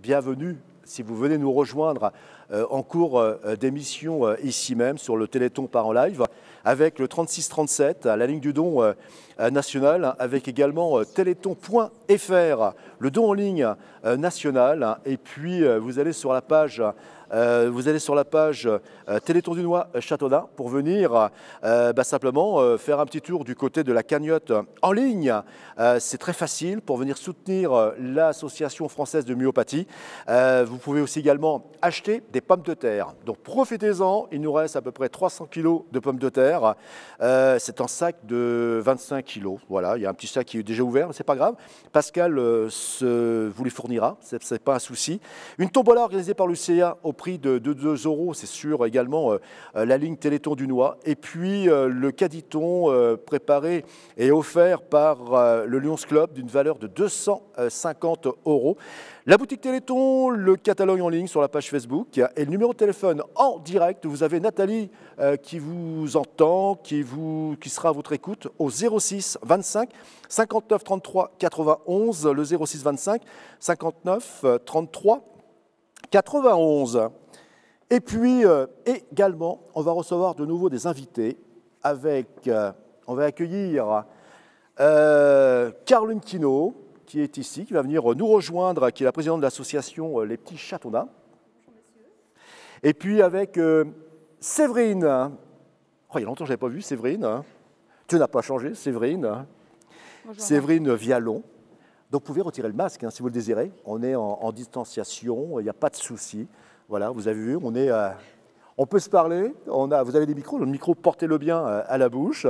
bienvenue si vous venez nous rejoindre en cours d'émission ici même sur le Téléthon Parents Live avec le 3637, la ligne du don nationale, avec également téléthon.fr, le don en ligne national. Et puis vous allez sur la page Téléthon du Noix Châteaudun pour venir simplement faire un petit tour du côté de la cagnotte en ligne. C'est très facile pour venir soutenir l'Association française de myopathie. Vous pouvez aussi également acheter des pommes de terre. Donc profitez-en, il nous reste à peu près 300 kg de pommes de terre. C'est un sac de 25 kg. Voilà, il y a un petit sac qui est déjà ouvert, mais ce n'est pas grave. Pascal vous les fournira, ce n'est pas un souci. Une tombola organisée par l'UCA au prix de 2 €, c'est sur également la ligne Téléthon du Noix. Et puis le caditon préparé et offert par le Lions Club d'une valeur de 250 €. La boutique Téléthon, le catalogue en ligne sur la page Facebook et le numéro de téléphone en direct. Vous avez Nathalie qui vous entend, qui sera à votre écoute au 06 25 59 33 91, le 06 25 59 33 91. Et puis également, on va recevoir de nouveau des invités avec, on va accueillir Caroline Quinault, qui est ici, qui va venir nous rejoindre, qui est la présidente de l'association Les Petits Châteaudun. Et puis avec Séverine. Oh, il y a longtemps que je n'avais pas vu Séverine. Tu n'as pas changé, Séverine. Bonjour. Séverine Vialon. Donc vous pouvez retirer le masque si vous le désirez. On est en distanciation, il n'y a pas de souci. Voilà, vous avez vu, on peut se parler. Vous avez des micros, le micro, portez-le bien à la bouche.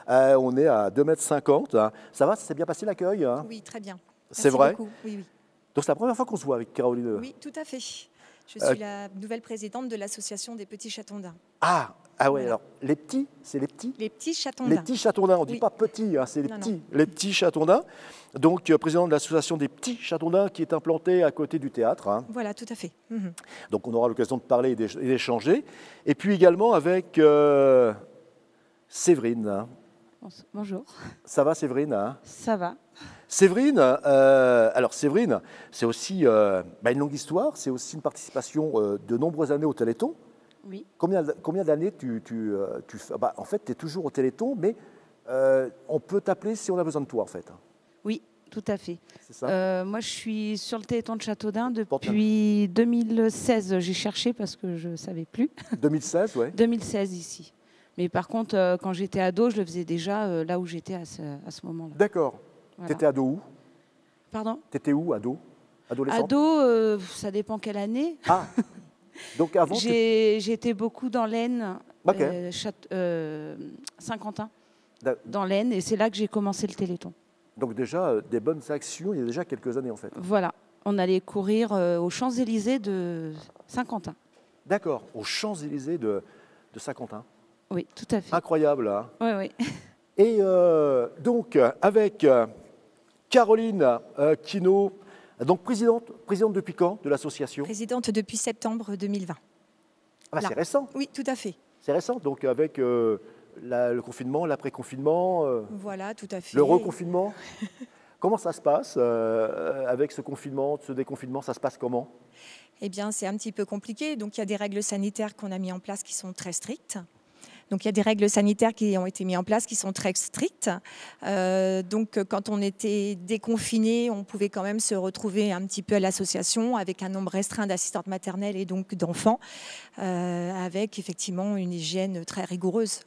On est à 2,50 m. Ça va, ça s'est bien passé l'accueil? Oui, très bien. C'est vrai? Beaucoup. Oui, oui. Donc c'est la première fois qu'on se voit avec Caroline. Oui, tout à fait. Je suis la nouvelle présidente de l'association des Petits Châteaudun. Ah ouais, Voilà. alors les petits, c'est les petits? Les Petits Châteaudun. Les petits Châteaudun, on ne dit Oui. pas petits, c'est les Non, petits, non. les petits Châteaudun. Donc président de l'association des Petits Châteaudun qui est implantée à côté du théâtre. Voilà, tout à fait. Mhm. Donc on aura l'occasion de parler et d'échanger. Et puis également avec Séverine. Bonjour. Ça va Séverine? Ça va. Séverine, alors Séverine, c'est aussi une longue histoire, c'est aussi une participation de nombreuses années au Téléthon. Oui. Combien d'années tu fais? En fait, tu es toujours au Téléthon, mais on peut t'appeler si on a besoin de toi, en fait. Oui, tout à fait. C'est ça? Moi, je suis sur le Téléthon de Châteaudun depuis 2016. J'ai cherché parce que je ne savais plus. 2016, oui. 2016 ici. Mais par contre, quand j'étais ado, je le faisais déjà là où j'étais à ce moment-là. D'accord. Voilà. Tu étais ado où? Pardon? Tu étais où, ado? Adolescente? Ado, ça dépend quelle année. Ah, donc avant, J'étais beaucoup dans l'Aisne, Ok. Saint-Quentin, D'ac- dans l'Aisne, et c'est là que j'ai commencé le Téléthon. donc déjà, des bonnes actions, il y a déjà quelques années, en fait. Voilà, on allait courir aux Champs-Élysées de Saint-Quentin. D'accord, aux Champs-Élysées de Saint-Quentin. Oui, tout à fait. Incroyable, hein? Oui, oui. Et donc, avec Caroline Quinault, donc présidente depuis quand de l'association? Présidente depuis septembre 2020. Ah, là. c'est récent, Oui, tout à fait. c'est récent. Donc avec le confinement, l'après-confinement, Voilà, tout à fait. le reconfinement. Comment ça se passe avec ce confinement, ce déconfinement? Ça se passe comment? Eh bien, c'est un petit peu compliqué. Donc, il y a des règles sanitaires qu'on a mis en place qui sont très strictes. Donc, il y a des règles sanitaires qui ont été mises en place qui sont très strictes. Donc, quand on était déconfiné, on pouvait quand même se retrouver un petit peu à l'association avec un nombre restreint d'assistantes maternelles et donc d'enfants, avec effectivement une hygiène très rigoureuse.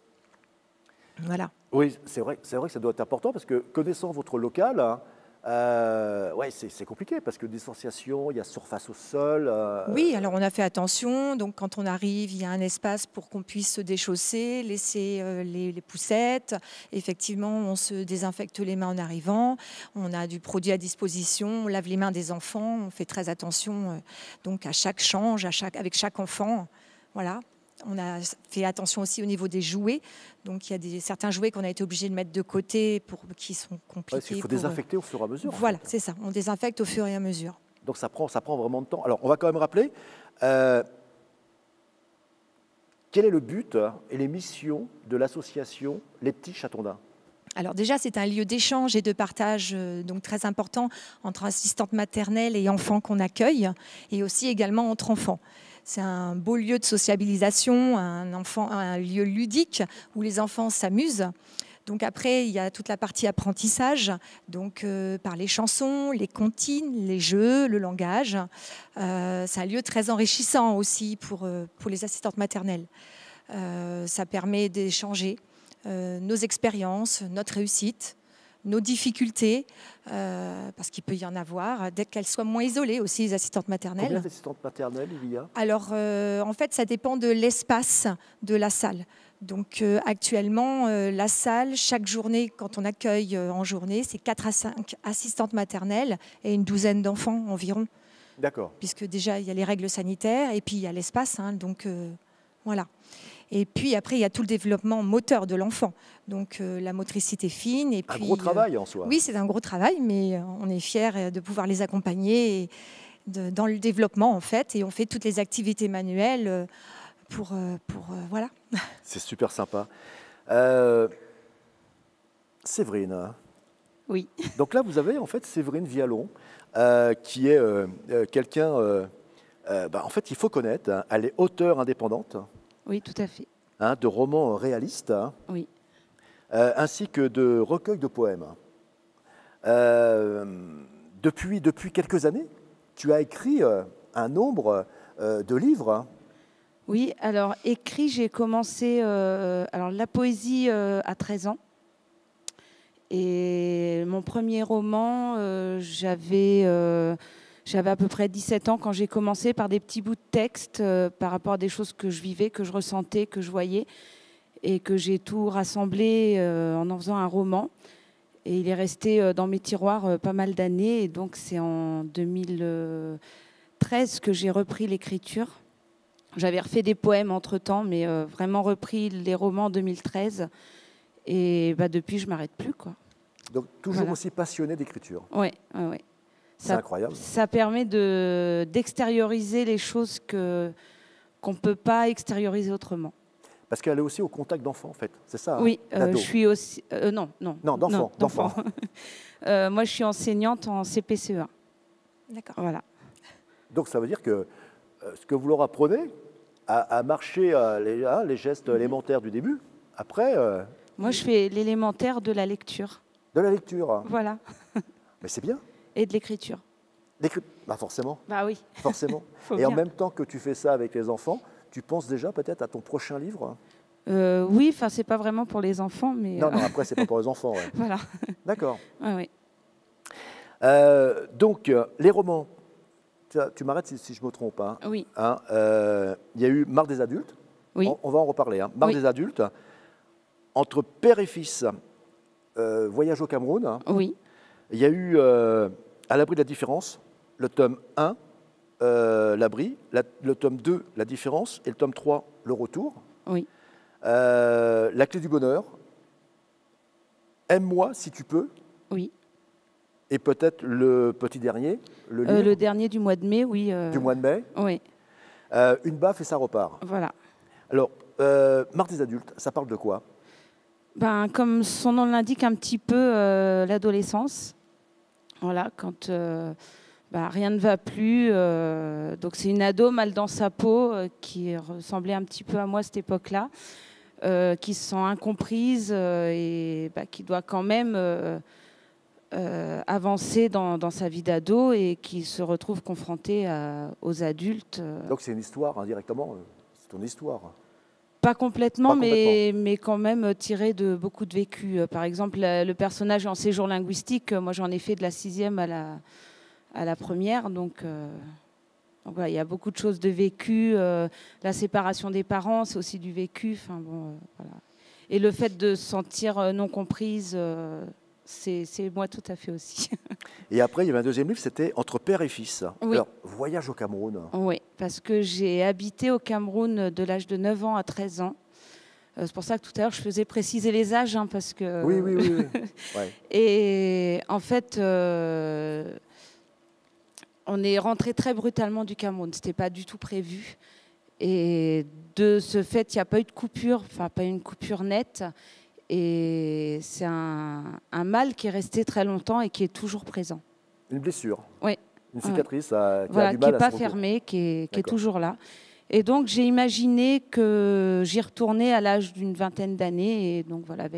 Voilà. Oui, c'est vrai que ça doit être important parce que connaissant votre local, c'est compliqué parce que distanciation, il y a surface au sol. Oui, alors on a fait attention. Donc, quand on arrive, il y a un espace pour qu'on puisse se déchausser, laisser les poussettes. Effectivement, on se désinfecte les mains en arrivant. On a du produit à disposition. On lave les mains des enfants. On fait très attention donc à chaque change, avec chaque enfant. Voilà. On a fait attention aussi au niveau des jouets. Donc, il y a certains jouets qu'on a été obligé de mettre de côté qui sont compliqués. Il faut désinfecter au fur et à mesure. Voilà, c'est ça. On désinfecte au fur et à mesure. Donc ça prend vraiment de temps. Alors on va quand même rappeler quel est le but et les missions de l'association Les Petits Châteaudun? Alors déjà, c'est un lieu d'échange et de partage donc très important entre assistantes maternelles et enfants qu'on accueille, et aussi également entre enfants. C'est un beau lieu de sociabilisation, un lieu ludique où les enfants s'amusent. Donc après, il y a toute la partie apprentissage, donc par les chansons, les comptines, les jeux, le langage. C'est un lieu très enrichissant aussi pour les assistantes maternelles. Ça permet d'échanger nos expériences, notre réussite, nos difficultés, parce qu'il peut y en avoir, dès qu'elles soient moins isolées aussi, les assistantes maternelles. Combien d'assistantes maternelles il y a? Alors, en fait, ça dépend de l'espace de la salle. Donc, actuellement, la salle, chaque journée, quand on accueille en journée, c'est 4 à 5 assistantes maternelles et une douzaine d'enfants environ. D'accord. Puisque déjà, il y a les règles sanitaires et puis il y a l'espace. Donc, voilà. Et puis après, il y a tout le développement moteur de l'enfant. Donc la motricité fine. Et puis, un gros travail en soi. Oui, c'est un gros travail, mais on est fiers de pouvoir les accompagner dans le développement, en fait. Et on fait toutes les activités manuelles voilà. C'est super sympa. Séverine. Oui. Donc là, vous avez en fait Séverine Vialon, qui est quelqu'un, en fait, il faut connaître. Hein. Elle est auteure indépendante. Oui, tout à fait. Hein, de romans réalistes, hein, Oui. ainsi que de recueils de poèmes. Depuis quelques années, tu as écrit un nombre de livres. Hein. Oui, alors écrit, j'ai commencé la poésie à 13 ans. Et mon premier roman, j'avais à peu près 17 ans quand j'ai commencé, par des petits bouts de texte par rapport à des choses que je vivais, que je ressentais, que je voyais, et que j'ai tout rassemblé en faisant un roman. Et il est resté dans mes tiroirs pas mal d'années. Et donc c'est en 2013 que j'ai repris l'écriture. J'avais refait des poèmes entre-temps, mais vraiment repris les romans en 2013. Et depuis, je ne m'arrête plus, quoi. Donc toujours aussi passionné d'écriture. Oui. C'est incroyable. Ça permet d'extérioriser les choses qu'on ne peut pas extérioriser autrement. Parce qu'elle est aussi au contact d'enfants, en fait. C'est ça? Oui, je suis aussi... non, d'enfants. Moi, je suis enseignante en CPCE1. D'accord. Voilà. Donc ça veut dire que ce que vous leur apprenez à marcher les gestes élémentaires du début, après... Moi, je fais l'élémentaire de la lecture. De la lecture. Voilà. Mais c'est bien. Et de l'écriture. Forcément. Bah oui. Forcément. Et bien. En même temps que tu fais ça avec les enfants, tu penses déjà peut-être à ton prochain livre? Oui, enfin, c'est pas vraiment pour les enfants, mais... Non, après, c'est pas pour les enfants. Ouais. Voilà. D'accord. Oui. Donc, les romans, tu m'arrêtes si je ne me trompe. Hein. Oui. Hein, y a eu Marc des adultes. Oui. On va en reparler. Hein. Marc des adultes. Entre père et fils, Voyage au Cameroun. Hein. Oui. Il y a eu À l'abri de la différence, le tome 1, L'abri, le tome 2, La différence, et le tome 3, Le retour. Oui. La clé du bonheur, Aime-moi si tu peux. Oui. Et peut-être le petit dernier, le dernier du mois de mai, oui. Du mois de mai. Oui. Une baffe et ça repart. Voilà. Alors, Marc des adultes, ça parle de quoi? Comme son nom l'indique, un petit peu l'adolescence. Voilà, quand rien ne va plus. Donc c'est une ado mal dans sa peau qui ressemblait un petit peu à moi à cette époque-là, qui se sent incomprise et qui doit quand même avancer dans sa vie d'ado et qui se retrouve confrontée aux adultes. Donc c'est une histoire, indirectement, c'est ton histoire. Pas complètement, mais quand même tiré de beaucoup de vécu. Par exemple, le personnage en séjour linguistique, moi j'en ai fait de la 6e à la première, donc voilà, il y a beaucoup de choses de vécu. La séparation des parents, c'est aussi du vécu. Voilà. Et le fait de se sentir non comprise, c'est moi tout à fait aussi. Et après, il y avait un deuxième livre, c'était Entre père et fils. Oui. Alors, Voyage au Cameroun. Oui, parce que j'ai habité au Cameroun de l'âge de 9 ans à 13 ans. C'est pour ça que tout à l'heure, je faisais préciser les âges, parce que... Oui. Ouais. Et en fait, on est rentré très brutalement du Cameroun. Ce n'était pas du tout prévu. Et de ce fait, il n'y a pas eu de coupure, pas une coupure nette. Et c'est un mal qui est resté très longtemps et qui est toujours présent. Une blessure. Oui. Une cicatrice qui voilà, a du mal à se qui n'est pas fermée, qui est toujours là. Et donc, j'ai imaginé que j'y retournais à l'âge d'une vingtaine d'années. Et donc, voilà,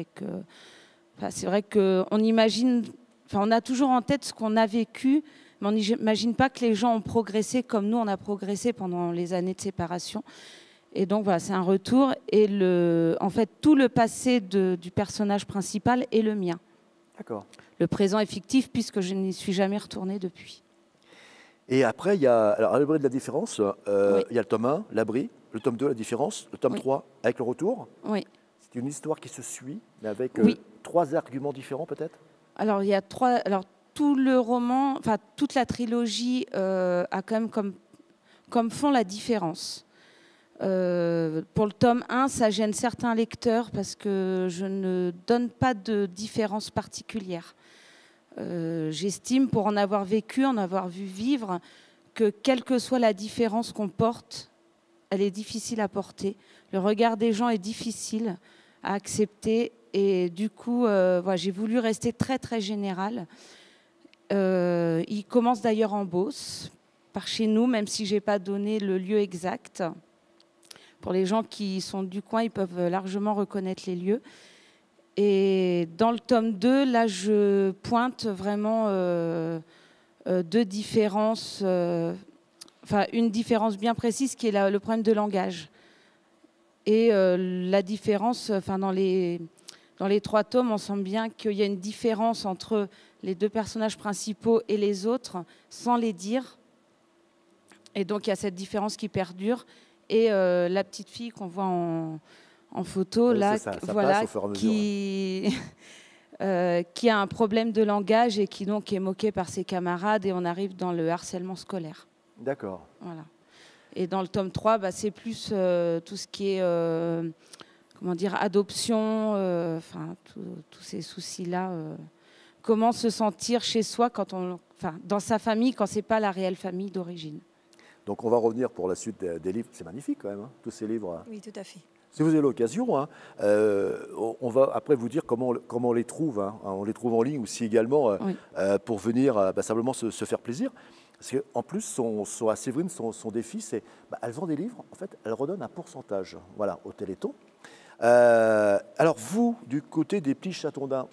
c'est vrai qu'on imagine... on a toujours en tête ce qu'on a vécu, mais on n'imagine pas que les gens ont progressé comme nous, on a progressé pendant les années de séparation. Et donc, voilà, c'est un retour. Et en fait, tout le passé du personnage principal est le mien. D'accord. Le présent est fictif, puisque je n'y suis jamais retournée depuis. Et après, il y a alors, à l'abri de la différence, Oui. il y a le tome 1, l'abri, le tome 2, la différence, le tome 3, avec le retour. Oui. C'est une histoire qui se suit, mais avec 3 arguments différents peut-être. Alors, il y a 3... Alors, tout le roman, toute la trilogie a quand même comme fond la différence. Pour le tome 1, ça gêne certains lecteurs parce que je ne donne pas de différence particulière. J'estime, pour en avoir vécu, en avoir vu vivre, que quelle que soit la différence qu'on porte, elle est difficile à porter. Le regard des gens est difficile à accepter. Et du coup, j'ai voulu rester très, très général. Il commence d'ailleurs en Beauce, par chez nous, même si je n'ai pas donné le lieu exact. Pour les gens qui sont du coin, ils peuvent largement reconnaître les lieux. Et dans le tome 2, là, je pointe vraiment 2 différences. Une différence bien précise qui est le problème de langage. Et la différence, dans les 3 tomes, on sent bien qu'il y a une différence entre les 2 personnages principaux et les autres, sans les dire. Et donc, il y a cette différence qui perdure. Et la petite fille qu'on voit en photo, là, voilà, qui a un problème de langage et qui donc est moquée par ses camarades, et on arrive dans le harcèlement scolaire. D'accord. Voilà. Et dans le tome 3, c'est plus tout ce qui est adoption, tous ces soucis-là. Comment se sentir chez soi dans sa famille quand c'est pas la réelle famille d'origine. Donc on va revenir pour la suite des livres. C'est magnifique quand même, hein, tous ces livres. Oui, tout à fait. Si vous avez l'occasion, hein, on va après vous dire comment on les trouve. Hein. On les trouve en ligne aussi également pour venir simplement se faire plaisir. Parce qu'en plus, à Séverine, son défi, c'est elle vend des livres, en fait, elle redonne un pourcentage au Téléthon. Alors vous, du côté des petits Chatondins,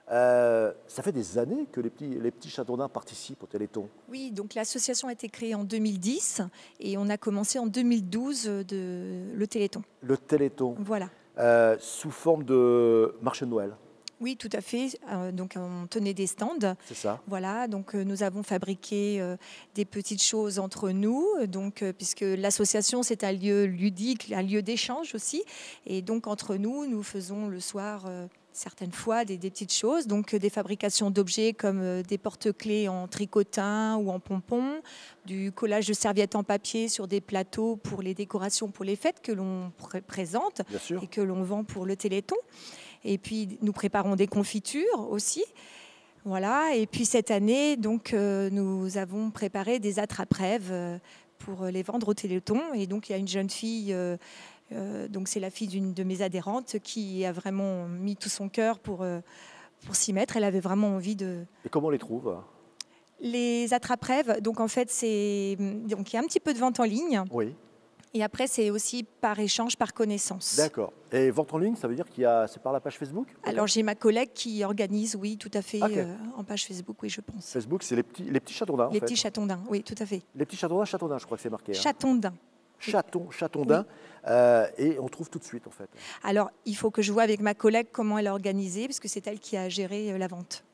ça fait des années que les petits Chatondins participent au Téléthon. Oui, donc l'association a été créée en 2010 et on a commencé en 2012 le Téléthon. Le Téléthon. Voilà. Sous forme de marché de Noël. Oui, tout à fait. Donc, on tenait des stands. C'est ça. Voilà. Donc, nous avons fabriqué des petites choses entre nous. Donc, puisque l'association, c'est un lieu ludique, un lieu d'échange aussi. Et donc, entre nous, nous faisons le soir, certaines fois, des petites choses. Donc, des fabrications d'objets comme des porte-clés en tricotin ou en pompon, du collage de serviettes en papier sur des plateaux pour les décorations pour les fêtes que l'on présente et que l'on vend pour le Téléthon. Et puis, nous préparons des confitures aussi. Voilà. Et puis, cette année, donc, nous avons préparé des attrape-rêves pour les vendre au Téléthon. Et donc, il y a une jeune fille, donc c'est la fille d'une de mes adhérentes, qui a vraiment mis tout son cœur pour s'y mettre. Elle avait vraiment envie de... Et comment on les trouve ? Les attrape-rêves, donc en fait, donc, il y a un petit peu de vente en ligne. Oui. Et après, c'est aussi par échange, par connaissance. D'accord. Et vente en ligne, ça veut dire c'est par la page Facebook ? Alors, j'ai ma collègue qui organise, oui, tout à fait, en page Facebook, oui, je pense. Facebook, c'est les petits Chatondins, Les petits Chatondins, oui, tout à fait. Les petits Chatondins, je crois que c'est marqué. Chatondins. Chatondins. Oui. Et on trouve tout de suite, en fait. Alors, il faut que je vois avec ma collègue comment elle a organisé, parce que c'est elle qui a géré la vente.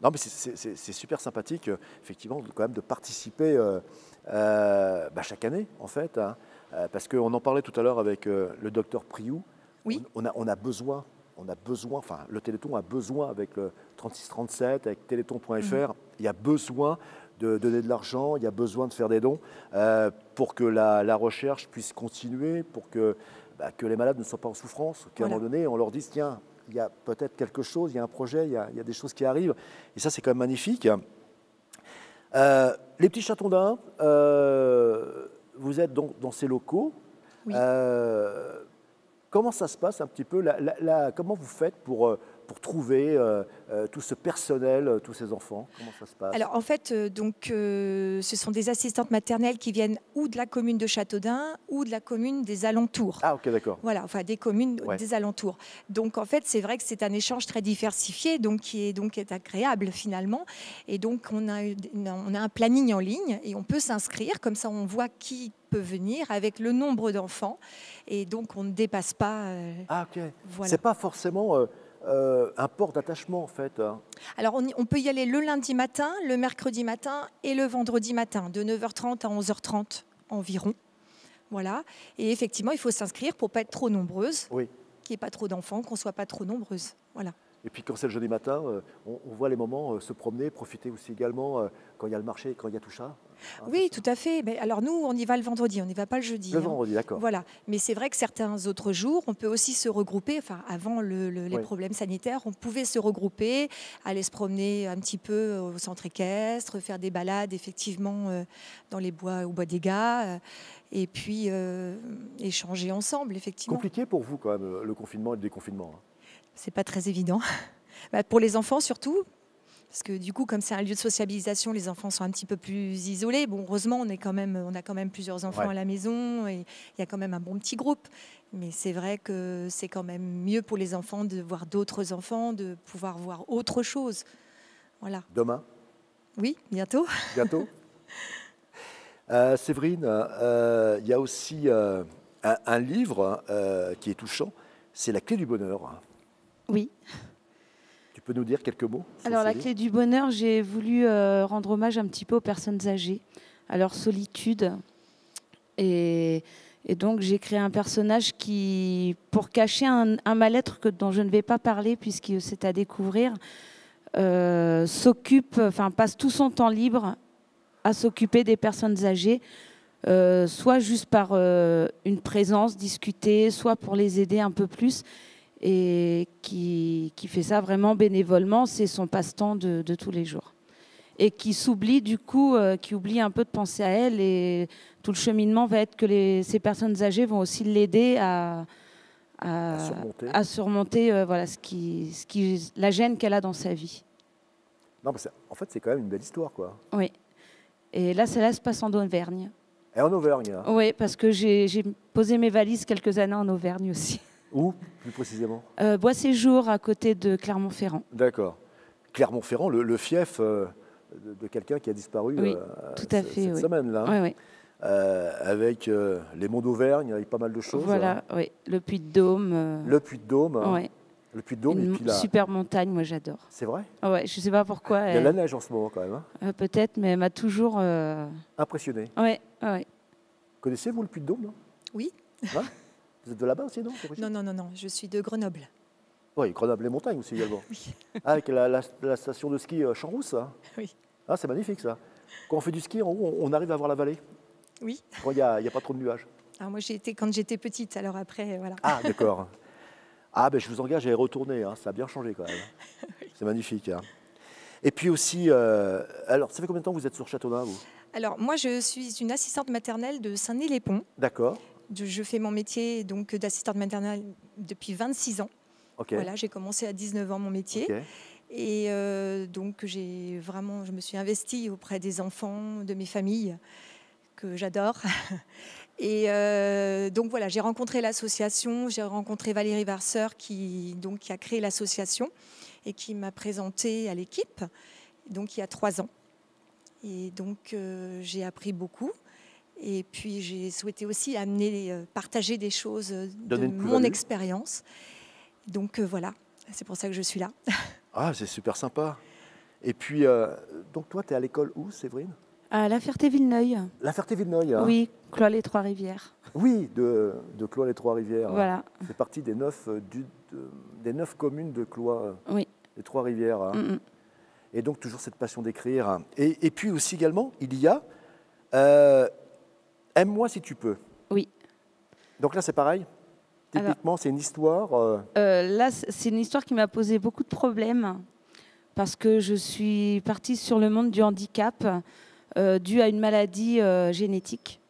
Non, mais c'est super sympathique, effectivement, quand même, de participer chaque année, en fait. Hein. Parce qu'on en parlait tout à l'heure avec le docteur Priou. Oui. On a besoin, enfin, le Téléthon a besoin, avec le 3637, avec téléthon.fr, il y a besoin de donner de l'argent, il y a besoin de faire des dons pour que la recherche puisse continuer, pour que les malades ne soient pas en souffrance, qu'à un moment donné, on leur dise, tiens, il y a peut-être quelque chose, il y a un projet, il y a des choses qui arrivent. Et ça, c'est quand même magnifique. Les petits Chatondins, vous êtes donc dans ces locaux. Oui. Comment ça se passe un petit peu comment vous faites pour trouver tout ce personnel, tous ces enfants? Comment ça se passe? Alors en fait, ce sont des assistantes maternelles qui viennent ou de la commune de Châteaudun ou de la commune des alentours. Ah ok, d'accord. Voilà, enfin des communes Ouais. des alentours. Donc en fait, c'est vrai que c'est un échange très diversifié, donc qui est agréable finalement. Et donc on a un planning en ligne et on peut s'inscrire, comme ça on voit qui peut venir avec le nombre d'enfants. Et donc on ne dépasse pas. Ah ok. Voilà. C'est pas forcément un port d'attachement en fait, hein. Alors, on peut y aller le lundi matin, le mercredi matin et le vendredi matin, de 9h30 à 11h30 environ. Voilà. Et effectivement, il faut s'inscrire pour ne pas être trop nombreuses, Oui. qu'il n'y ait pas trop d'enfants, qu'on ne soit pas trop nombreuses. Voilà. Et puis quand c'est le jeudi matin, on voit les moments se promener, profiter aussi également quand il y a le marché, quand il y a tout ça. Hein, Oui, tout à fait. Mais alors nous, on y va le vendredi, on n'y va pas le jeudi. Le vendredi, d'accord. Voilà. Mais c'est vrai que certains autres jours, on peut aussi se regrouper. Enfin, avant les Oui. problèmes sanitaires, on pouvait se regrouper, aller se promener un petit peu au centre équestre, faire des balades effectivement dans les bois, au bois des Gats, et puis échanger ensemble effectivement. Compliqué pour vous quand même le confinement et le déconfinement, hein. C'est pas très évident. Pour les enfants surtout. Parce que du coup, comme c'est un lieu de sociabilisation, les enfants sont un petit peu plus isolés. Bon, heureusement, on a quand même plusieurs enfants à la maison et il y a quand même un bon petit groupe. Mais c'est vrai que c'est quand même mieux pour les enfants de voir d'autres enfants, de pouvoir voir autre chose. Voilà. Demain? Oui, bientôt. Bientôt. Séverine, il y a aussi un livre qui est touchant, c'est La clé du bonheur. Oui. Tu peux nous dire quelques mots sur Alors, ce La livre? clé du bonheur, j'ai voulu rendre hommage un petit peu aux personnes âgées, à leur solitude. Et donc, j'ai créé un personnage qui, pour cacher un mal-être dont je ne vais pas parler, puisque c'est à découvrir, passe tout son temps libre à s'occuper des personnes âgées, soit juste par une présence, discuter, soit pour les aider un peu plus. Et qui fait ça vraiment bénévolement, c'est son passe-temps de tous les jours. Et qui s'oublie du coup, qui oublie un peu de penser à elle, et tout le cheminement va être que ces personnes âgées vont aussi l'aider à surmonter voilà, la gêne qu'elle a dans sa vie. Non, mais en fait, c'est quand même une belle histoire, quoi. Oui. Et là, celle-là se passe en Auvergne. Et en Auvergne? Oui, parce que j'ai posé mes valises quelques années en Auvergne aussi. Où, plus précisément? Bois-Séjour, à côté de Clermont-Ferrand. D'accord. Clermont-Ferrand, le fief de quelqu'un qui a disparu oui, tout à fait, cette semaine-là. Oui, oui. Avec les monts d'Auvergne, avec pas mal de choses. Voilà, oui. Le Puy-de-Dôme. Le Puy-de-Dôme. Oui. Le Puy-de-Dôme. Une super montagne, moi j'adore. C'est vrai? Ouais, je ne sais pas pourquoi. Il y a de la neige en ce moment quand même. Hein, peut-être, mais elle m'a toujours... impressionné. Oui, oui. Connaissez-vous le Puy-de-Dôme, non? Oui. Hein, vous êtes de là-bas aussi, non? Non, je suis de Grenoble. Oui, Grenoble les montagnes aussi également. Oui. Ah, avec la station de ski Champs-Rousse. Oui. Ah, c'est magnifique ça. Quand on fait du ski, en haut, on arrive à voir la vallée. Oui. Quand il n'y a pas trop de nuages. Alors moi, j'y étais quand j'étais petite, alors après, voilà. Ah, d'accord. Ah, ben je vous engage à y retourner, hein. Ça a bien changé quand même. Oui. C'est magnifique. Hein. Et puis aussi, alors, ça fait combien de temps que vous êtes sur Châteaudun, vous? Alors, moi, je suis une assistante maternelle de Saint-Denis-les-Ponts. D'accord. Je fais mon métier donc d'assistante maternelle depuis 26 ans. Okay. Voilà, j'ai commencé à 19 ans mon métier. Okay. Et donc, je me suis investie auprès des enfants, de mes familles, que j'adore. Et donc voilà, j'ai rencontré l'association, j'ai rencontré Valérie Varseur qui a créé l'association et qui m'a présentée à l'équipe, donc il y a 3 ans. Et donc j'ai appris beaucoup. Et puis j'ai souhaité aussi partager des choses de mon expérience. Donc voilà, c'est pour ça que je suis là. Ah, c'est super sympa. Et puis, donc toi, tu es à l'école où, Séverine? À La Ferté-Villeneuil. La Ferté-Villeneuil, hein. Oui, Cloix-les-Trois-Rivières. Oui, de Cloix-les-Trois-Rivières. Voilà. C'est partie des 9 communes de Cloix, oui. Les Trois-Rivières. Hein. Mm-hmm. Et donc, toujours cette passion d'écrire. Et puis aussi également, il y a Aime-moi si tu peux. Oui. Donc là, c'est pareil. Typiquement, c'est une histoire. Là, c'est une histoire qui m'a posé beaucoup de problèmes parce que je suis partie sur le monde du handicap dû à une maladie génétique,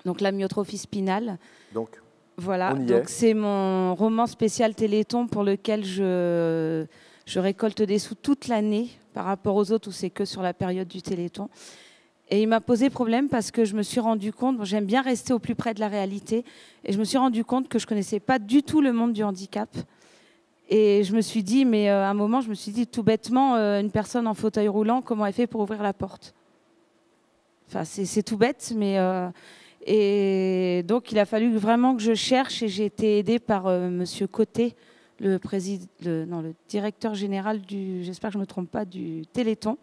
donc l'amyotrophie spinale. Donc Voilà, On y donc est. c'est mon roman spécial Téléthon pour lequel je récolte des sous toute l'année par rapport aux autres où c'est que sur la période du Téléthon. Et il m'a posé problème parce que je me suis rendu compte, j'aime bien rester au plus près de la réalité, et je me suis rendu compte que je ne connaissais pas du tout le monde du handicap. Et je me suis dit, mais à un moment, je me suis dit tout bêtement, une personne en fauteuil roulant, comment elle fait pour ouvrir la porte? Enfin, c'est tout bête, mais... et donc, il a fallu vraiment que je cherche, et j'ai été aidée par Monsieur Côté, le directeur général j'espère que je ne me trompe pas, du Téléthon.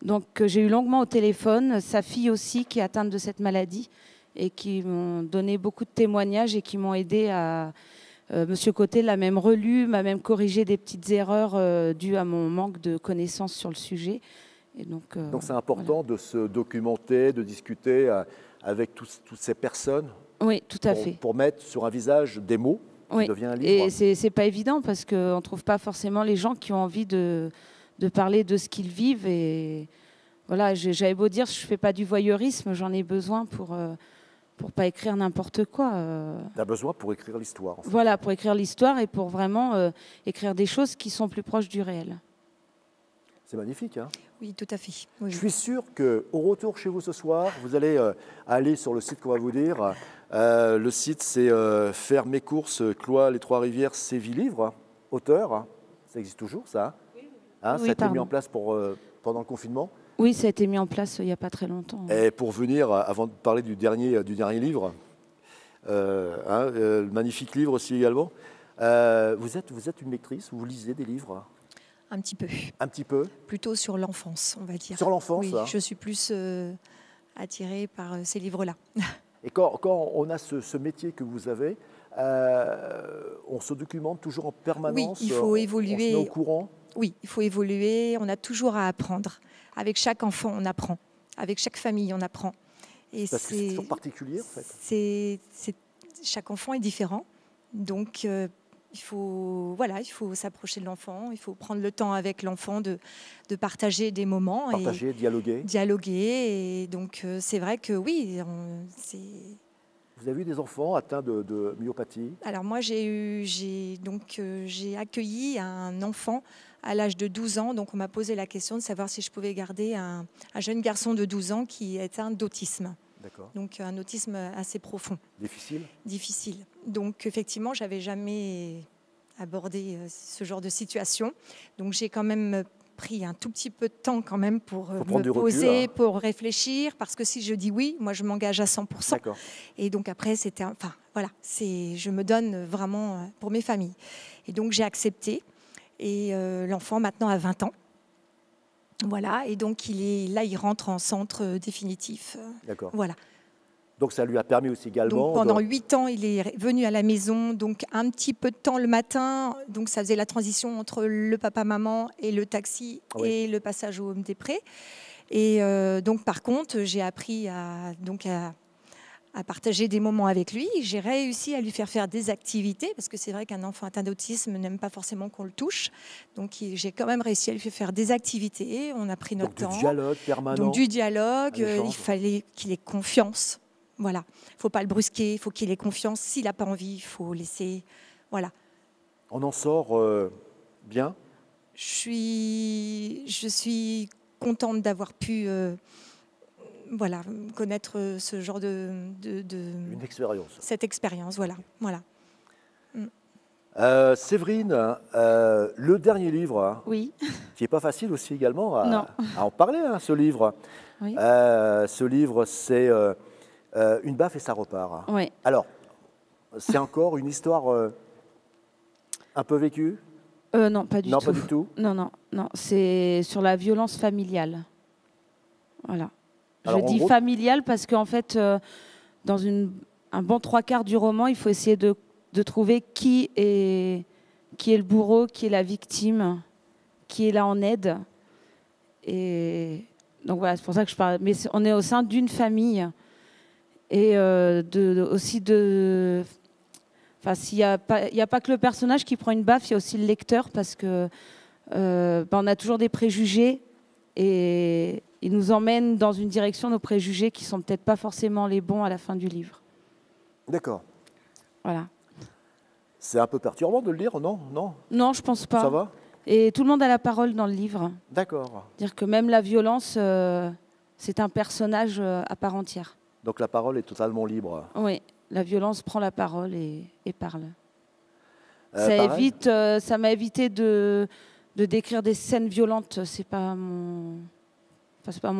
Donc, j'ai eu longuement au téléphone, sa fille aussi, qui est atteinte de cette maladie, et qui m'ont donné beaucoup de témoignages et qui m'ont aidé à... Monsieur Côté l'a même relu, m'a même corrigé des petites erreurs dues à mon manque de connaissances sur le sujet. Et donc c'est important de se documenter, de discuter avec toutes ces personnes. Oui, tout à fait. Pour mettre sur un visage des mots qui devient un livre. Et c'est pas évident parce qu'on ne trouve pas forcément les gens qui ont envie de parler de ce qu'ils vivent. Et voilà, j'avais beau dire, je ne fais pas du voyeurisme, j'en ai besoin pour pas écrire n'importe quoi. Tu as besoin pour écrire l'histoire. En fait. Voilà, pour écrire l'histoire et pour vraiment écrire des choses qui sont plus proches du réel. C'est magnifique, hein? Oui, tout à fait. Oui. Je suis sûr qu'au retour chez vous ce soir, vous allez aller sur le site qu'on va vous dire. Le site, c'est Faire mes courses, Cloix, les Trois-Rivières, Séville Livre, auteur. Ça existe toujours, ça? Hein, ça a été mis en place pendant le confinement? Oui, ça a été mis en place il n'y a pas très longtemps. Et pour venir, avant de parler du dernier livre, le magnifique livre aussi également, vous êtes une lectrice, vous lisez des livres? Un petit peu. Un petit peu? Plutôt sur l'enfance, on va dire. Sur l'enfance, oui, hein. Je suis plus attirée par ces livres-là. Et quand on a ce métier que vous avez, on se documente toujours en permanence? Oui, il faut évoluer. On se met au courant? Oui, il faut évoluer. On a toujours à apprendre. Avec chaque enfant, on apprend. Avec chaque famille, on apprend. Et parce que c'est toujours particulier, en fait. Chaque enfant est différent. Donc, il faut s'approcher de l'enfant. Il faut prendre le temps avec l'enfant de partager des moments. Partager, dialoguer. Dialoguer. Et donc, c'est vrai que oui, Vous avez eu des enfants atteints de myopathie? Alors moi, j'ai accueilli un enfant à l'âge de 12 ans. Donc on m'a posé la question de savoir si je pouvais garder un jeune garçon de 12 ans qui est atteint d'autisme. D'accord. Donc un autisme assez profond. Difficile? Difficile. Donc effectivement, je n'avais jamais abordé ce genre de situation. Donc j'ai quand même pris un tout petit peu de temps quand même pour me poser, recul, pour réfléchir, parce que si je dis oui, moi je m'engage à 100%. D'accord. Et donc après, je me donne vraiment pour mes familles. Et donc j'ai accepté. Et l'enfant maintenant a 20 ans. Voilà, et donc il rentre en centre définitif. D'accord. Voilà. Donc ça lui a permis aussi également... Donc pendant 8 ans, il est venu à la maison, donc un petit peu de temps le matin, donc ça faisait la transition entre le papa-maman et le taxi et le passage au Home des Prés. Et donc par contre, j'ai appris à partager des moments avec lui. J'ai réussi à lui faire des activités, parce que c'est vrai qu'un enfant atteint d'autisme n'aime pas forcément qu'on le touche. Donc j'ai quand même réussi à lui faire des activités. On a pris notre temps. Du dialogue permanent. Donc du dialogue, il fallait qu'il ait confiance. Voilà, il ne faut pas le brusquer, il faut qu'il ait confiance. S'il n'a pas envie, il faut laisser. Voilà. On en sort bien? Je suis contente d'avoir pu connaître ce genre une expérience. Cette expérience, voilà. Séverine, le dernier livre, oui. Qui n'est pas facile aussi également à en parler, ce livre. Oui. Ce livre, c'est Une baffe et ça repart. Oui. Alors, c'est encore une histoire un peu vécue? Non, pas du tout. Non, pas du tout. Non. C'est sur la violence familiale. Voilà. Alors, je dis familiale parce qu'en fait, dans un bon 3/4 du roman, il faut essayer de trouver qui est le bourreau, qui est la victime, qui est là en aide. Et donc voilà, c'est pour ça que je parle. Mais on est au sein d'une famille. Et aussi s'il n'y a pas que le personnage qui prend une baffe, il y a aussi le lecteur, parce que on a toujours des préjugés et ils nous emmènent dans une direction, nos préjugés, qui ne sont peut-être pas forcément les bons à la fin du livre. D'accord. Voilà. C'est un peu perturbant de le lire, non? Non, Non, je pense pas. ça va? Et tout le monde a la parole dans le livre. D'accord. Dire que même la violence, c'est un personnage à part entière. Donc la parole est totalement libre. Oui, la violence prend la parole et parle. Pareil. Ça m'a évité de décrire des scènes violentes. C'est pas mon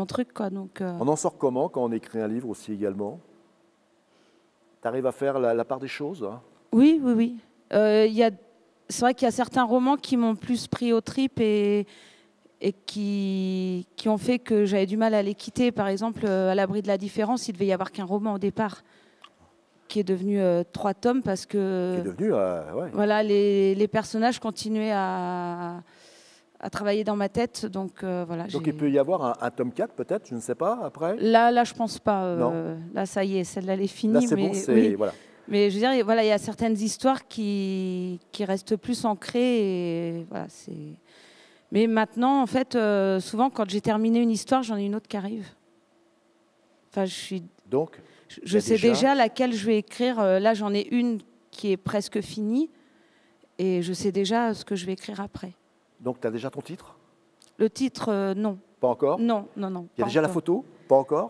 truc, quoi. Donc, On en sort comment quand on écrit un livre aussi également? Tu arrives à faire la part des choses, hein? Oui, oui, oui. C'est vrai qu'il y a certains romans qui m'ont plus pris aux tripes et qui ont fait que j'avais du mal à les quitter. Par exemple, À l'abri de la différence, il devait y avoir qu'un roman au départ, qui est devenu 3 tomes parce que Qui est devenu, ouais. voilà, les personnages continuaient à travailler dans ma tête. Donc, voilà, Donc il peut y avoir un tome 4 peut-être, je ne sais pas, après? Là, je pense pas. Non. Là, ça y est, celle-là, elle est finie. Là c'est mais, bon, c'est... oui. Voilà. Mais je veux dire, voilà, il y a certaines histoires qui restent plus ancrées. Et voilà, mais maintenant, en fait, souvent, quand j'ai terminé une histoire, j'en ai une autre qui arrive. Enfin, Donc, je sais déjà laquelle je vais écrire. Là, j'en ai une qui est presque finie. Et je sais déjà ce que je vais écrire après. Donc tu as déjà ton titre? Le titre, non. Pas encore? Non. Il y a déjà la photo? Pas encore?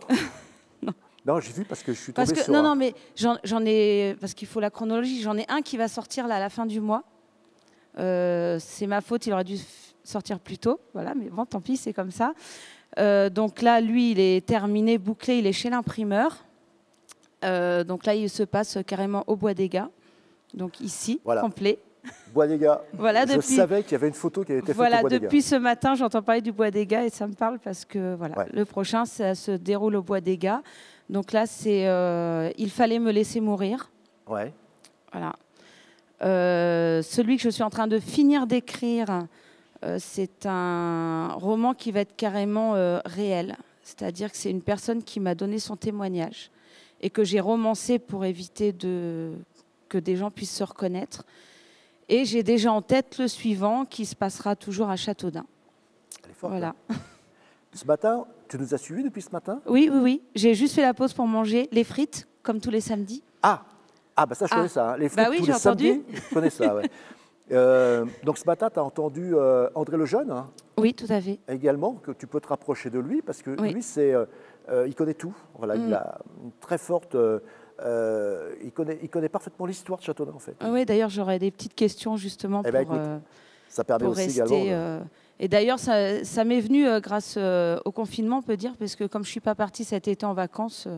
Non. Non, j'ai vu parce que je suis tombé sur... Non, mais j'en ai... Parce qu'il faut la chronologie. J'en ai un qui va sortir là, à la fin du mois. C'est ma faute, il aurait dû sortir plus tôt. Voilà, mais bon, tant pis, c'est comme ça. Donc là, lui, il est terminé, bouclé, il est chez l'imprimeur. Donc là, il se passe carrément au Bois des Gars. Donc ici, Voilà. complet. Bois des Gars. Voilà, je savais qu'il y avait une photo qui avait été faite au Bois des Gars. Depuis ce matin, j'entends parler du Bois des Gars et ça me parle parce que voilà, Ouais. le prochain, ça se déroule au Bois des Gars. Donc là, c'est Il fallait me laisser mourir. Ouais. Voilà. Celui que je suis en train de finir d'écrire, c'est un roman qui va être carrément réel. C'est-à-dire que c'est une personne qui m'a donné son témoignage et que j'ai romancé pour éviter que des gens puissent se reconnaître. Et j'ai déjà en tête le suivant qui se passera toujours à Châteaudun. Elle est forte. Voilà. Hein. Ce matin, tu nous as suivis depuis ce matin? Oui. J'ai juste fait la pause pour manger les frites, comme tous les samedis. Ah, bah ça, je connais ça. Hein. Les frites Bah oui, tous j'ai les samedis, je connais ça, ouais. Donc ce matin, tu as entendu André Lejeune, hein, Oui, tout à fait. également, que tu peux te rapprocher de lui, parce que Oui. lui, il connaît tout. Voilà, il a une très forte... il connaît parfaitement l'histoire de Châteaudun, en fait. Oui, d'ailleurs, j'aurais des petites questions justement Eh ben, écoute, ça permet pour aussi rester. également... Et d'ailleurs, ça m'est venu grâce au confinement, on peut dire, parce que comme je ne suis pas partie cet été en vacances,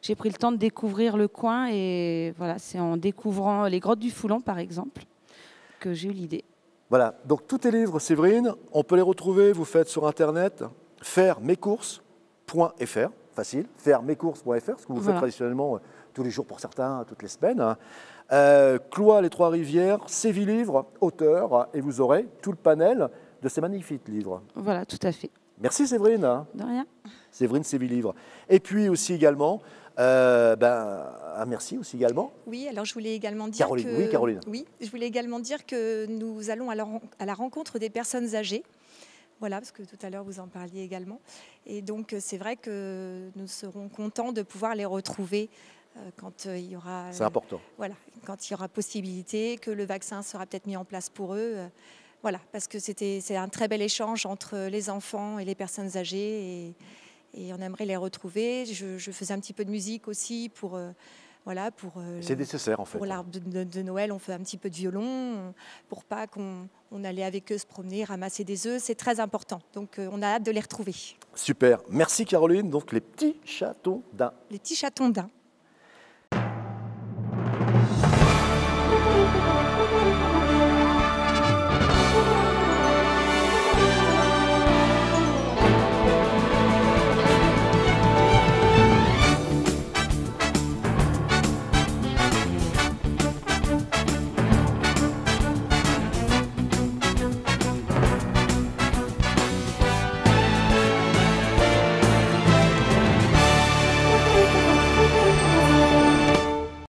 j'ai pris le temps de découvrir le coin. Et voilà, c'est en découvrant les grottes du Foulon, par exemple, que j'ai eu l'idée. Voilà, donc tous tes livres, Séverine, on peut les retrouver, vous faites sur Internet, fairemescourses.fr, facile, fairemescourses.fr, ce que vous faites traditionnellement tous les jours pour certains, toutes les semaines. Cloît, les Trois-Rivières, Sévilivre, auteur, et vous aurez tout le panel de ces magnifiques livres. Voilà, tout à fait. Merci Séverine. De rien. Séverine Sévilivre. Et puis aussi également, merci aussi également. Oui, alors je voulais également dire Caroline. que... Oui, Caroline. Oui, je voulais également dire que nous allons à la rencontre des personnes âgées. Voilà, parce que tout à l'heure vous en parliez également. Et donc c'est vrai que nous serons contents de pouvoir les retrouver quand il y aura... C'est important. Voilà, quand il y aura possibilité, que le vaccin sera peut-être mis en place pour eux. Voilà, parce que c'est un très bel échange entre les enfants et les personnes âgées et on aimerait les retrouver. Je faisais un petit peu de musique aussi pour c'est nécessaire en fait. Pour l'arbre de Noël, on fait un petit peu de violon pour pas qu'on allait avec eux se promener, ramasser des œufs. C'est très important. Donc on a hâte de les retrouver. Super. Merci Caroline. Donc les petits chatons d'un. Les petits chatons d'un.